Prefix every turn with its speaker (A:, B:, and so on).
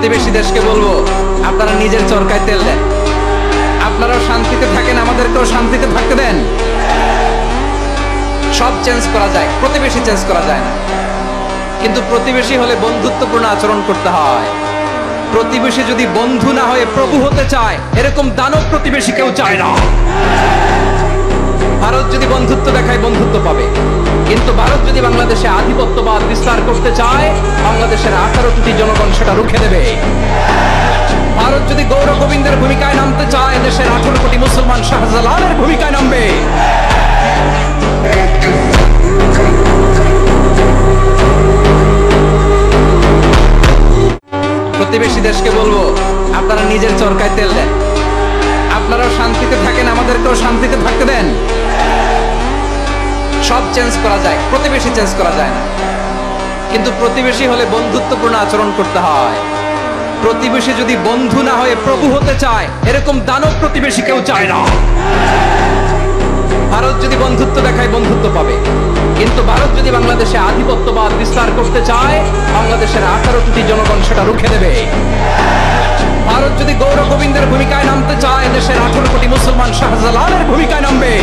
A: প্রতিবেশী দেশকে বলবো, আপনারা নিজের চরকায় তেল দেন, আপনারাও শান্তিতে থাকেন, আমাদেরকেও শান্তিতে থাকতে দেন। সব চেঞ্জ করা যায়, প্রতিবেশী চেঞ্জ করা যায় না। কিন্তু প্রতিবেশী হলে বন্ধুত্বপূর্ণ আচরণ করতে হয়। প্রতিবেশী যদি বন্ধু না হয়ে প্রভু হতে চায়, এরকম দানব প্রতিবেশী কেউ চায় না। ভারত যদি বন্ধুত্ব দেখায়, বন্ধুত্ব পাবে, কিন্তু ভারত যদি বাংলাদেশে আধিপত্যবাদ বিস্তার করতে চায়, বাংলাদেশের 18 কোটি জনগণ সেটা রুখে দেবে। ভারত যদি গৌর গোবিন্দের ভূমিকায় নামতে চায়, দেশের 18 কোটি মুসলমান শাহজালালের ভূমিকায় নামবে। প্রতিবেশী দেশকে বলবো, আপনারা নিজের চরকায় তেল দেন, আপনারাও শান্তিতে থাকেন, আমাদেরকেও শান্তিতে থাকতে দেন। সব চেঞ্জ করা যায়, প্রতিবেশী চেঞ্জ করা যায় না। কিন্তু প্রতিবেশী হলে বন্ধুত্বপূর্ণ আচরণ করতে হয়। প্রতিবেশী যদি বন্ধু না হয়ে প্রভু হতে চায়, এরকম দানব প্রতিবেশী কেউ চায় না। ভারত যদি বন্ধুত্ব দেখায়, বন্ধুত্ব পাবে, কিন্তু ভারত যদি বাংলাদেশে আধিপত্যবাদ বিস্তার করতে চায়, বাংলাদেশের 18 কোটি জনগণ সেটা রুখে দেবে। ভারত যদি গৌর গোবিন্দের ভূমিকায় নামতে চায়, দেশের 18 কোটি মুসলমান শাহজালালের ভূমিকায় নামবে।